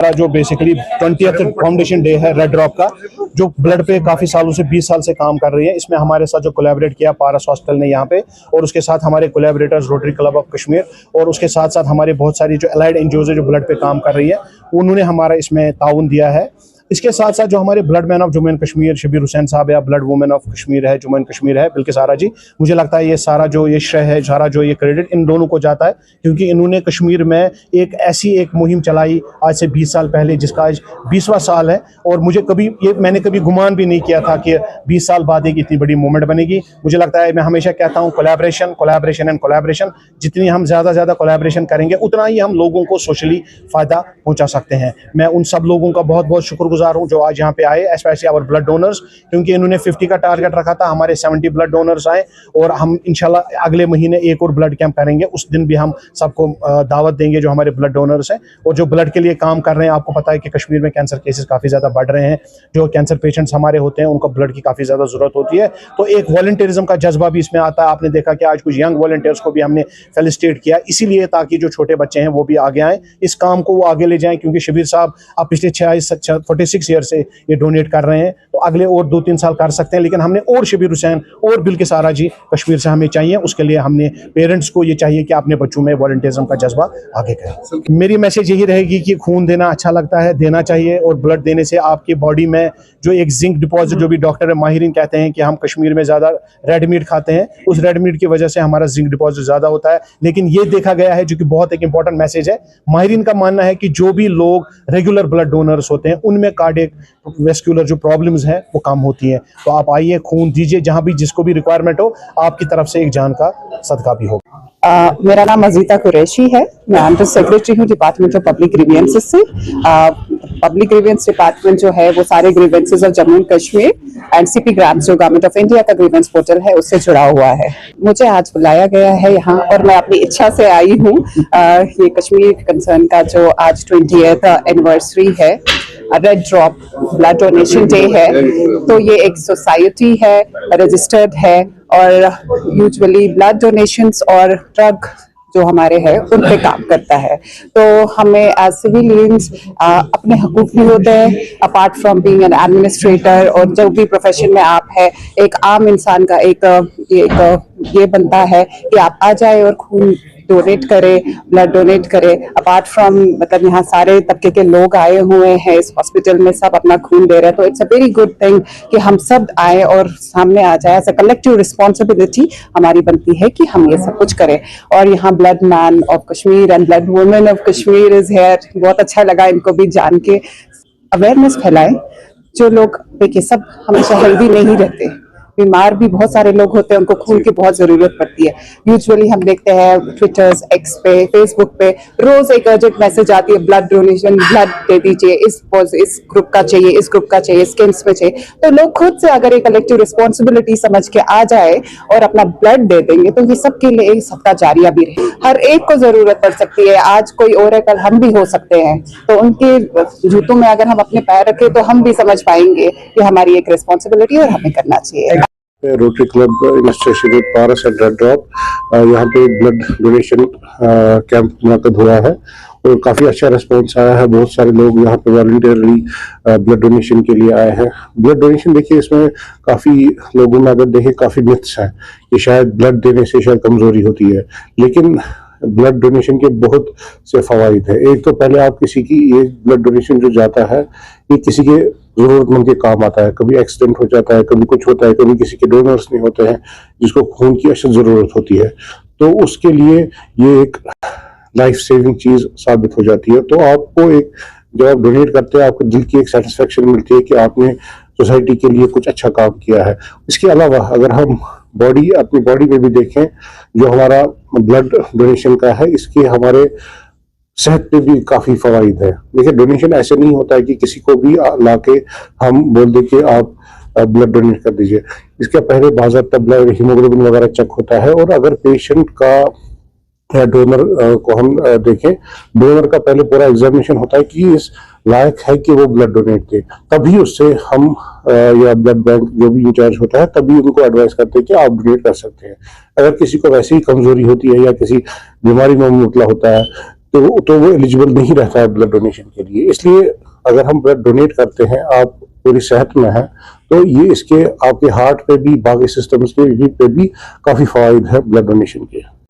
जो basically 20th foundation day है red drop का, जो ब्लड पे काफ़ी सालों से 20 साल से काम कर रही है। इसमें हमारे साथ जो कोलैबोरेट किया पारस हॉस्पिटल ने यहाँ पे, और उसके साथ हमारे collaborators rotary club of Kashmir, और उसके साथ साथ हमारे बहुत सारी जो एलाइड एनजीओज है जो ब्लड पे काम कर रही है, उन्होंने हमारा इसमें ताउन दिया है। इसके साथ साथ जो हमारे blood man of Jammu and Kashmir Shabir Hussain साहब या ब्लड वुमेन ऑफ कश्मीर है जम्मू एंड कश्मीर है बिल्किस आरा जी, मुझे लगता है ये सारा जो ये श्रेय है, सारा जो ये क्रेडिट इन दोनों को जाता है, क्योंकि इन्होंने कश्मीर में एक ऐसी एक मुहिम चलाई आज से 20 साल पहले, जिसका आज 20वां साल है। और मुझे मैंने कभी गुमान भी नहीं किया था कि 20 साल बाद एक इतनी बड़ी मूवमेंट बनेगी। मुझे लगता है, मैं हमेशा कहता हूँ, कोलैबोरेशन कोलैबोरेशन एंड कोलैबोरेशन, जितनी हम ज़्यादा कोलैबोरेशन करेंगे उतना ही हम लोगों को सोशली फ़ायदा पहुँचा सकते हैं। मैं उन सब लोगों का बहुत बहुत शुक्रगुजार हूँ जो आज यहाँ पे आए, स्पेशली आवर ब्लड डोनर्स, क्योंकि इन्होंने 50 का टारगेट रखा था, हमारे 70 ब्लड डोनर्स आए, और हम इंशाल्लाह अगले महीने एक और ब्लड कैंप करेंगे। उस दिन भी हम सबको दावत देंगे जो हमारे ब्लड डोनर्स हैं और जो ब्लड के लिए काम कर रहे हैं। आपको पता है कि कश्मीर में कैंसर केसेस काफ़ी ज़्यादा बढ़ रहे हैं, जो कैंसर पेशेंट्स हमारे होते हैं उनको ब्लड की काफ़ी ज़्यादा ज़रूरत होती है, तो एक वॉलंटियरिज्म का जज्बा भी इसमें आता है। आपने देखा कि आज कुछ यंग वॉलंटियर्स को भी हमने फेलिसिटेट किया, इसीलिए ताकि जो छोटे बच्चे हैं वो भी आगे आएँ, इस काम को वो आगे ले जाएँ, क्योंकि शबीर साहब आप पिछले 46 ईयर से ये डोनेट कर रहे हैं, तो अगले और 2-3 साल कर सकते हैं, लेकिन हमने और शबीर हुसैन और बिल्किस आरा जी कश्मीर से हमें चाहिए। उसके लिए हमने पेरेंट्स को ये चाहिए कि अपने बच्चों में वॉलंटियरिज्म का जज्बा आगे करें। मेरी मैसेज यही रहेगी कि खून देना अच्छा लगता है, देना चाहिए, और ब्लड देने से आपकी बॉडी में जो एक जिंक डिपॉजिट, जो भी डॉक्टर माहिरीन कहते हैं कि हम कश्मीर में ज़्यादा रेड मीट खाते हैं, उस रेड मीट की वजह से हमारा जिंक डिपॉजिट ज़्यादा होता है। लेकिन ये देखा गया है, जो कि बहुत एक इंपॉर्टेंट मैसेज है, माहिरीन का मानना है कि जो भी लोग रेगुलर ब्लड डोनर्स होते हैं उनमें कार्डियक वेस्कुलर जो प्रॉब्लम्स हैं वो कम होती हैं। तो आप आइए, खून दीजिए, जहां भी जिसको भी रिक्वायरमेंट हो, आपकी तरफ से एक जान का सदका भी होगा। मेरा नाम अजीता कुरैशी है, मैं अंडर सेक्रेटरी हूँ डिपार्टमेंट ऑफ पब्लिक ग्रीवियंसेस से। पब्लिक ग्रीवियंस डिपार्टमेंट जो है वो सारे grievances of Jammu and Kashmir and CP grams जो गवर्नमेंट ऑफ इंडिया का ग्रीवियंस पोर्टल है उससे जुड़ा हुआ है। मुझे आज बुलाया गया है यहाँ, और मैं अपनी इच्छा से आई हूँ। ये कश्मीर कंसर्न का जो आज 20th एनिवर्सरी है, red drop blood donation day है, तो ये एक सोसाइटी है, रजिस्टर्ड है, और यूजुअली ब्लड डोनेशंस और ड्रग जो हमारे हैं उन पे काम करता है। तो हमें एज सिविलियंस अपने हकूक भी होते हैं, apart from being an administrator, और जो भी प्रोफेशन में आप है, एक आम इंसान का एक ये बनता है कि आप आ जाए और खून डोनेट करें, ब्लड डोनेट करें। अपार्ट फ्रॉम मतलब यहाँ सारे तबके के लोग आए हुए हैं इस हॉस्पिटल में, सब अपना खून दे रहे हैं, तो it's a very good thing कि हम सब आए और सामने आ जाए। एज अ कलेक्टिव रिस्पॉन्सिबिलिटी हमारी बनती है कि हम ये सब कुछ करें। और यहाँ blood man of Kashmir and blood women of Kashmir is here, बहुत अच्छा लगा इनको भी जान के। अवेयरनेस फैलाएं, जो लोग देखिए सब हमेशा हेल्दी नहीं रहते, बीमार भी बहुत सारे लोग होते हैं, उनको खून की बहुत जरूरत पड़ती है। यूजुअली हम देखते हैं ट्विटर्स, एक्स पे, फेसबुक पे रोज एक अर्जेंट मैसेज आती है, ब्लड डोनेशन, ब्लड दे दीजिए, इस ग्रुप का चाहिए, इस ग्रुप का चाहिए, स्किन्स में चाहिए। तो लोग खुद से अगर एक कलेक्टिव रिस्पॉन्सिबिलिटी समझ के आ जाए और अपना ब्लड दे देंगे, तो ये सबके लिए एक सदका जारिया भी रहे। हर एक को जरूरत पड़ सकती है, आज कोई और है कल हम भी हो सकते हैं, तो उनके जूतों में अगर हम अपने पैर रखें तो हम भी समझ पाएंगे कि हमारी एक रिस्पॉन्सिबिलिटी और हमें करना चाहिए। Rotary club initiative with Paras and red drop यहाँ पे ब्लड डोनेशन कैंप मुनक्कद हुआ है और काफ़ी अच्छा रिस्पांस आया है। बहुत सारे लोग यहाँ पे वॉलंटियरली ब्लड डोनेशन के लिए आए हैं। ब्लड डोनेशन देखिए, इसमें काफ़ी लोगों में अगर देखें काफ़ी मिथ्स हैं कि शायद ब्लड देने से शायद कमज़ोरी होती है, लेकिन ब्लड डोनेशन के बहुत से फ़वाइद है। एक तो पहले आप किसी की ये ब्लड डोनेशन जो जाता है ये किसी के ज़रूरतमंद के काम आता है। कभी एक्सीडेंट हो जाता है, कभी कुछ होता है, कभी किसी के डोनर्स नहीं होते हैं जिसको खून की अशद ज़रूरत होती है, तो उसके लिए ये एक लाइफ सेविंग चीज़ साबित हो जाती है। तो आपको एक जब आप डोनेट करते हैं आपको दिल की एक सेटिस्फेक्शन मिलती है कि आपने सोसाइटी के लिए कुछ अच्छा काम किया है। इसके अलावा अगर हम अपनी बॉडी में भी देखें, जो हमारा ब्लड डोनेशन का है, इसके हमारे सेहत पे भी काफ़ी फ़वाइद है। देखिए, डोनेशन ऐसे नहीं होता है कि किसी को भी लाके हम बोल दें कि आप ब्लड डोनेट कर दीजिए। इसके पहले बाज़ाब्ता ब्लड हीमोग्लोबिन वगैरह चेक होता है, और अगर पेशेंट का या डोनर को हम देखें, डोनर का पहले पूरा एग्जामिनेशन होता है कि इस लायक है कि वो ब्लड डोनेट दे, तभी उससे हम या ब्लड बैंक जो भी इंचार्ज होता है तभी उनको एडवाइस करते हैं कि आप डोनेट कर सकते हैं। अगर किसी को वैसे ही कमजोरी होती है या किसी बीमारी में मुबतला होता है तो वो एलिजिबल नहीं रहता है ब्लड डोनेशन के लिए। इसलिए अगर हम ब्लड डोनेट करते हैं, आप पूरी सेहत में हैं, तो ये इसके आपके हार्ट पे भी, बाकी सिस्टम्स पे भी काफ़ी फ़ायदे है ब्लड डोनेशन के।